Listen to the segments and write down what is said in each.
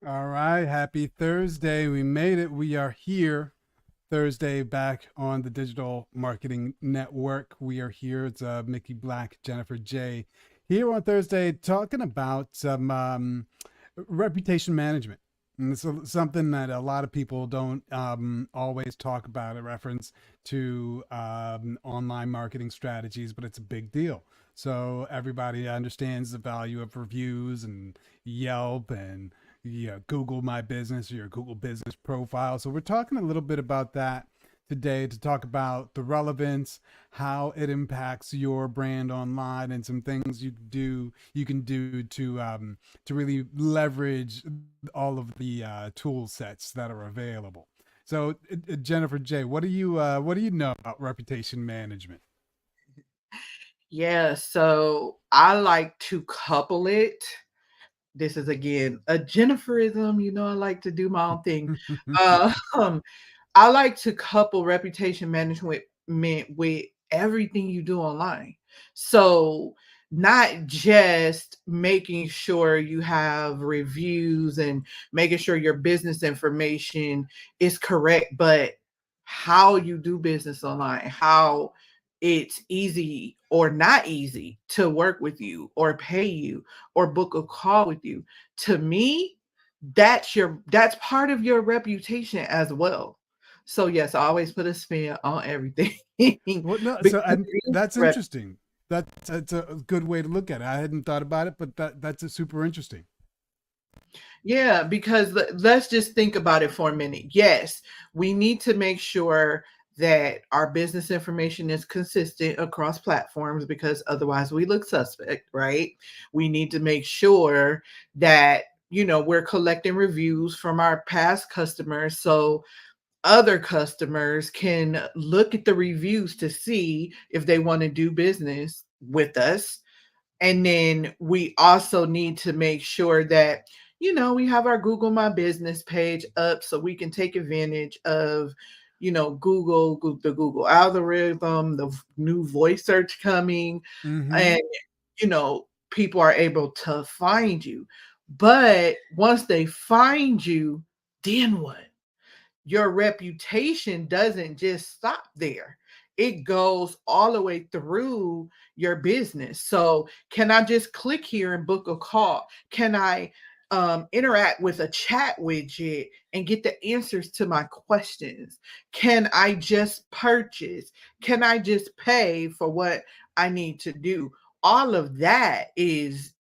All right, happy Thursday. We made it. We are here. Thursday back on the Digital Marketing Network. We are here. It's Mickey Black, Jennifer J. Here on Thursday talking about some reputation management. And it's something that a lot of people don't always talk about in reference to online marketing strategies, but it's a big deal. So everybody understands the value of reviews and Yelp and Google My Business or your Google Business profile. So we're talking a little bit about that today to talk about the relevance, how it impacts your brand online, and some things you can do to really leverage all of the tool sets that are available. So, Jennifer J, what do you know about reputation management? Yeah, so I like to couple it. This is again a Jenniferism, I like to do my own thing. Um, I like to couple reputation management with everything you do online. So not just making sure you have reviews and making sure your business information is correct, but how you do business online, how it's easy or not easy to work with you or pay you or book a call with you. To me, that's part of your reputation as well. So yes, I always put a spin on everything Well, no, because so and it is that's rep- interesting. That's a good way to look at it. I hadn't thought about it, but that's a super interesting. yeah, because let's just think about it for a minute. Yes, we need to make sure that our business information is consistent across platforms because otherwise we look suspect, right? We need to make sure that we're collecting reviews from our past customers so other customers can look at the reviews to see if they want to do business with us. And then we also need to make sure that, we have our Google My Business page up so we can take advantage of, the Google algorithm, the new voice search coming, Mm-hmm. and, people are able to find you. But once they find you, then what? Your reputation doesn't just stop there. It goes all the way through your business. So, can I just click here and book a call? Can I interact with a chat widget and get the answers to my questions? Can I just purchase? Can I just pay for what I need to do? All of that is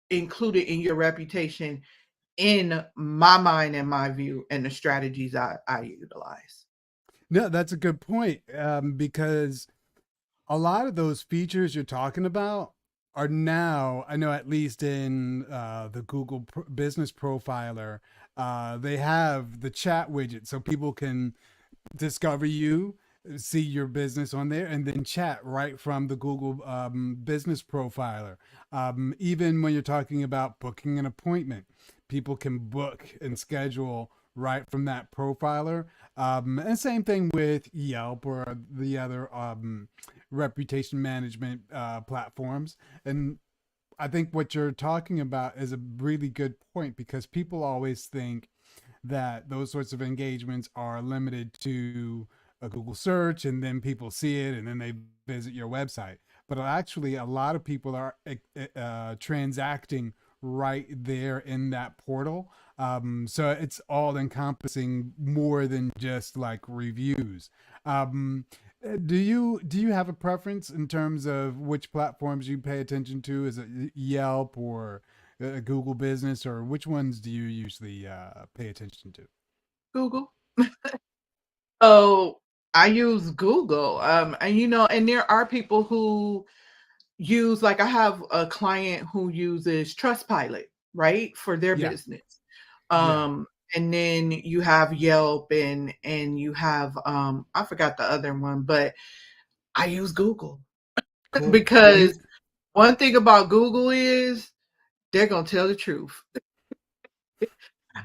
included in your reputation in my mind and my view and the strategies I utilize. No, that's a good point because a lot of those features you're talking about are now, I know at least in the Google Business Profiler, they have the chat widget so people can discover you, see your business on there, and then chat right from the Google Business Profiler. Even when you're talking about booking an appointment, people can book and schedule right from that profiler. And same thing with Yelp or the other reputation management platforms. And I think what you're talking about is a really good point because people always think that those sorts of engagements are limited to a Google search and then people see it and then they visit your website. But actually, a lot of people are transacting right there in that portal. So it's all encompassing more than just like reviews. Um, do you have a preference in terms of which platforms you pay attention to? Is it Yelp or Google Business, or which ones do you usually pay attention to? Google. So I use Google. And there are people who use, like, I have a client who uses Trustpilot, right, for their Yeah, business. yeah, Um, and then you have Yelp and you have I forgot the other one, but I use Google cool. You because one thing about Google is they're gonna tell the truth.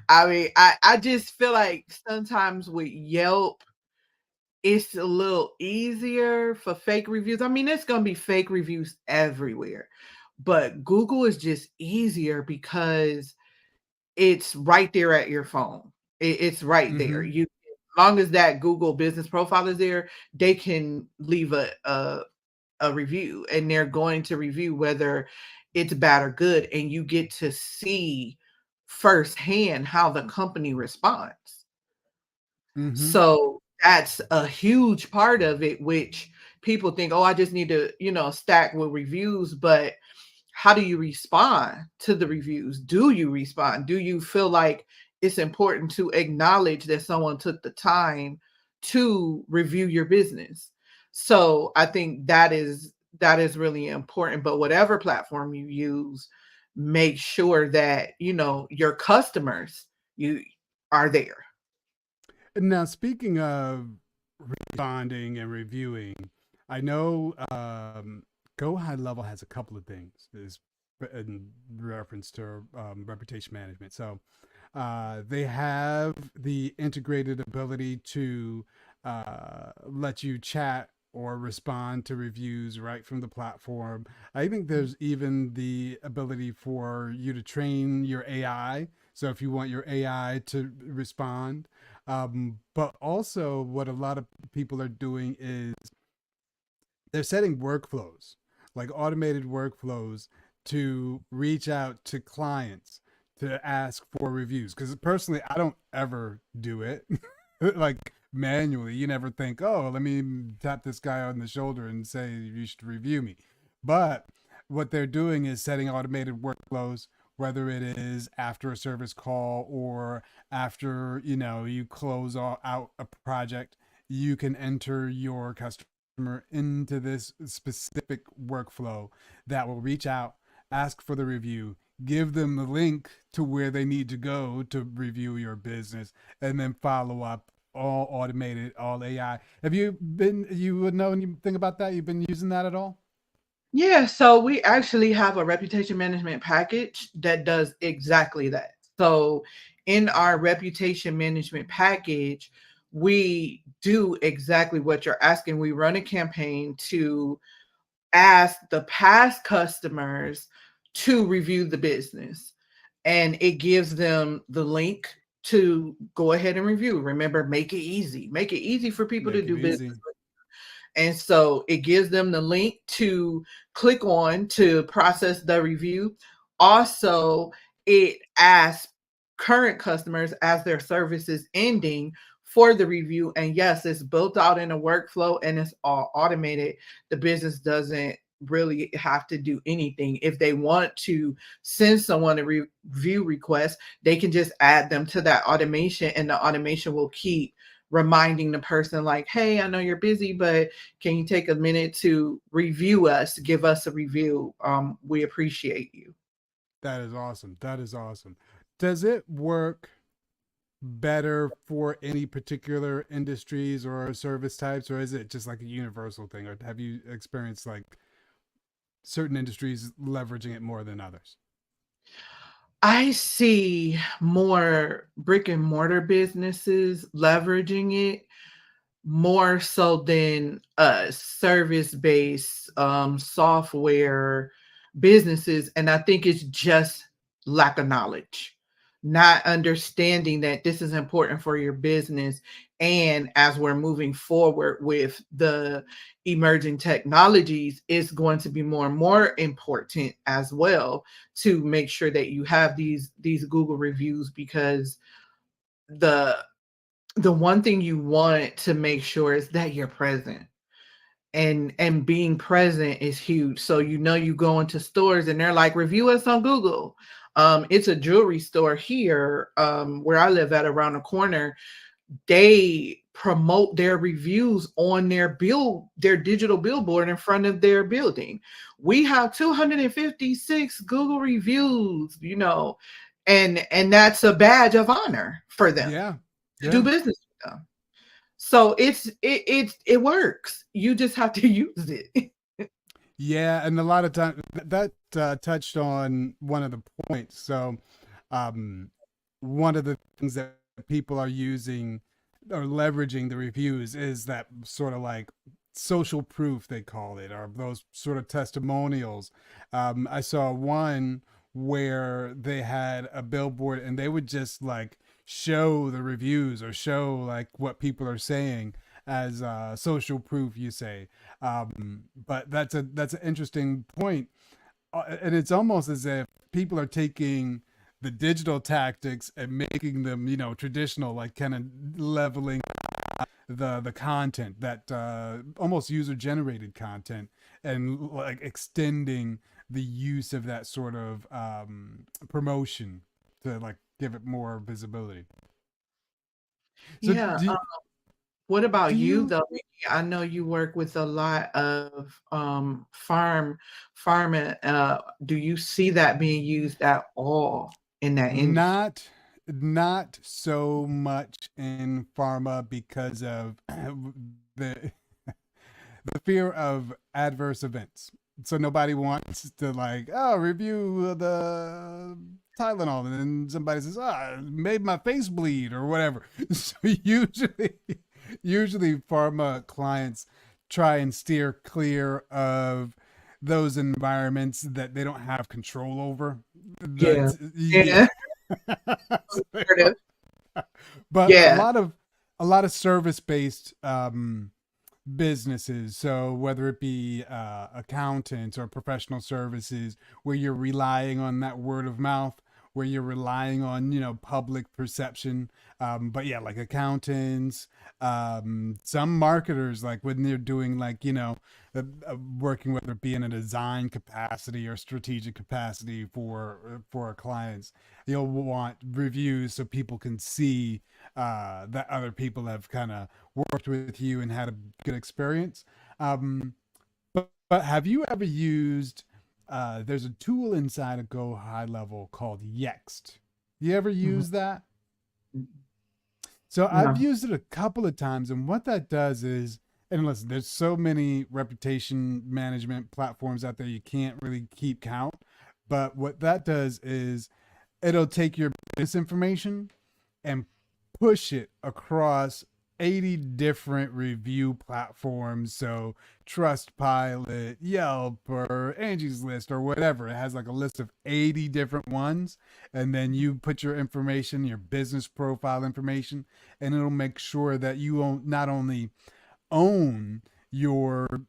I mean, I just feel like sometimes with Yelp, it's a little easier for fake reviews. I mean, it's gonna be fake reviews everywhere, but Google is just easier because it's right there at your phone. It's right there. Mm-hmm. You as long as that Google business profile is there, they can leave a review, and they're going to review whether it's bad or good, and you get to see firsthand how the company responds. Mm-hmm. So that's a huge part of it, which people think, oh, I just need to, stack with reviews. But how do you respond to the reviews? Do you respond? Do you feel like it's important to acknowledge that someone took the time to review your business? So I think that is really important. But whatever platform you use, make sure that your customers you are there. Now, speaking of responding and reviewing, I know Go High Level has a couple of things is in reference to reputation management. So they have the integrated ability to let you chat or respond to reviews right from the platform. I think there's even the ability for you to train your AI. So if you want your AI to respond, but also what a lot of people are doing is they're setting workflows, like automated workflows, to reach out to clients to ask for reviews. Because personally, I don't ever do it like manually. You never think, oh, let me tap this guy on the shoulder and say you should review me. But what they're doing is setting automated workflows, whether it is after a service call or after you close out a project, you can enter your customer into this specific workflow that will reach out, ask for the review, give them the link to where they need to go to review your business, and then follow up. All automated, all AI. You would know anything about that? You've been using that at all? Yeah, so we actually have a reputation management package that does exactly that. So in our reputation management package, we do exactly what you're asking. We run a campaign to ask the past customers to review the business, and it gives them the link to go ahead and review. Remember, make it easy. Make it easy for people to Make it do business. easy. And so it gives them the link to click on to process the review. Also, it asks current customers as their service is ending for the review. And yes, it's built out in a workflow and it's all automated. The business doesn't really have to do anything. If they want to send someone a review request, they can just add them to that automation, and the automation will keep reminding the person like, hey, I know you're busy, but can you take a minute to review us, give us a review? We appreciate you. That is awesome. That is awesome. Does it work better for any particular industries or service types, or is it just like a universal thing? Or have you experienced like certain industries leveraging it more than others? I see more brick and mortar businesses leveraging it more so than service-based software businesses, and I think it's just lack of knowledge, not understanding that this is important for your business. And as we're moving forward with the emerging technologies, it's going to be more and more important as well to make sure that you have these Google reviews, because the the one thing you want to make sure is that you're present, and being present is huge. So you go into stores and they're like, review us on Google. It's a jewelry store here, where I live at, around the corner. They promote their reviews on their digital billboard in front of their building. We have 256 Google reviews, and that's a badge of honor for them Yeah. to do Yeah. business with them. So it works. You just have to use it. Yeah, and a lot of time that touched on one of the points. So, um, one of the things that people are using or leveraging the reviews is that sort of like social proof they call it, or those sort of testimonials. I saw one where they had a billboard and they would just like show the reviews or show like what people are saying as social proof, you say. But that's an interesting point, and it's almost as if people are taking the digital tactics and making them, traditional, like kind of leveling the content, that almost user generated content, and like extending the use of that sort of promotion to like give it more visibility. So Yeah. What do about you you though? I know you work with a lot of farming. Do you see that being used at all in that industry? not so much in pharma because of the the fear of adverse events. So nobody wants to like, oh, review the Tylenol, and then somebody says, ah, it made my face bleed or whatever. So usually pharma clients try and steer clear of those environments that they don't have control over. Yeah. That's yeah. Yeah. So Assertive. but Yeah. a lot of service based businesses. So whether it be accountants or professional services, where you're relying on that word of mouth, where you're relying on public perception. But yeah, like accountants, some marketers, like when they're doing like working, whether it be in a design capacity or strategic capacity for our clients, you'll want reviews so people can see that other people have kind of worked with you and had a good experience. But have you ever used? There's a tool inside of Go High Level called Yext. You ever Mhm. use that? So I've No. used it a couple of times, and what that does is, and listen, there's so many reputation management platforms out there, you can't really keep count. But what that does is it'll take your business information and push it across 80 different review platforms. So Trustpilot, Yelp, or Angie's List, or whatever. It has like a list of 80 different ones. And then you put your information, your business profile information, and it'll make sure that you not only own your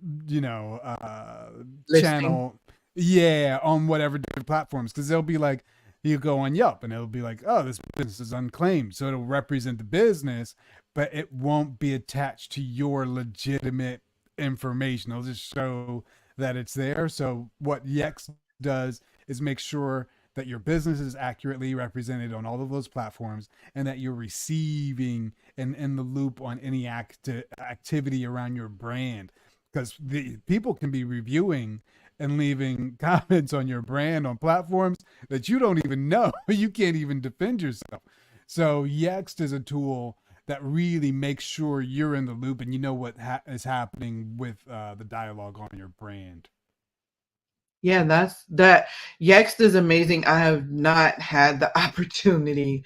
Listing. channel, yeah, on whatever different platforms, because they'll be like, you go on Yelp and it'll be like, oh, this business is unclaimed, so it'll represent the business, but it won't be attached to your legitimate information. It'll just show that it's there. So what Yext does is make sure that your business is accurately represented on all of those platforms, and that you're receiving and in the loop on any activity around your brand, because the people can be reviewing and leaving comments on your brand on platforms that you don't even know. You can't even defend yourself. So Yext is a tool that really makes sure you're in the loop and you know what is happening with the dialogue on your brand. Yeah, that Yext is amazing. I have not had the opportunity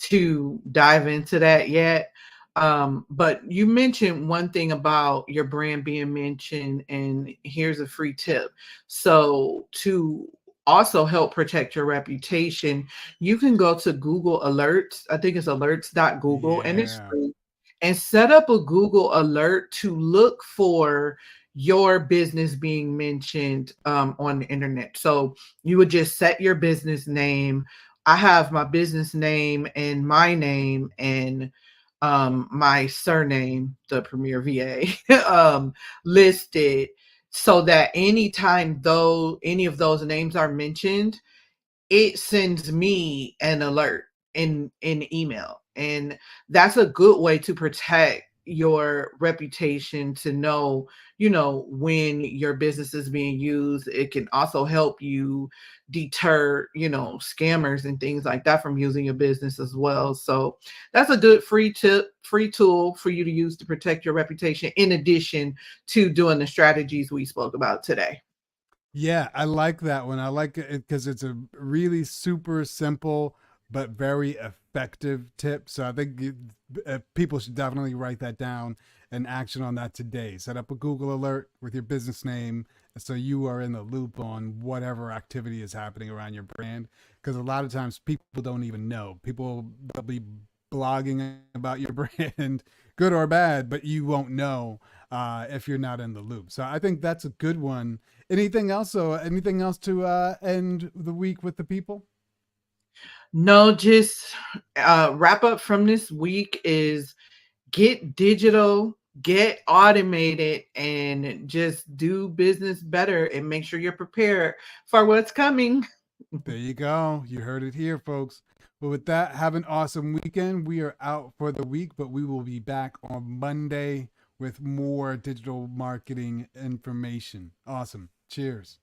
to dive into that yet. But you mentioned one thing about your brand being mentioned, and here's a free tip. So to also help protect your reputation, you can go to Google Alerts. I think it's alerts.google, and it's Yeah. free. And set up a Google alert to look for your business being mentioned on the internet. So you would just set your business name. I have my business name and my name and my surname, the Premier VA, listed, so that anytime though any of those names are mentioned, it sends me an alert in email. And that's a good way to protect your reputation, to know, when your business is being used. It can also help you deter, scammers and things like that from using your business as well. So that's a good free tool for you to use to protect your reputation, in addition to doing the strategies we spoke about today. Yeah, I like that one. I like it because it's a really super simple but very effective tip. So I think people should definitely write that down and action on that today. Set up a Google alert with your business name so you are in the loop on whatever activity is happening around your brand. Because a lot of times people don't even know. People, they'll be blogging about your brand, good or bad, but you won't know if you're not in the loop. So I think that's a good one. Anything else? So anything else to end the week with the people? No, just wrap up from this week is get digital, get automated, and just do business better and make sure you're prepared for what's coming. There you go. You heard it here, folks. Well, with that, have an awesome weekend. We are out for the week, but we will be back on Monday with more digital marketing information. Awesome. Cheers.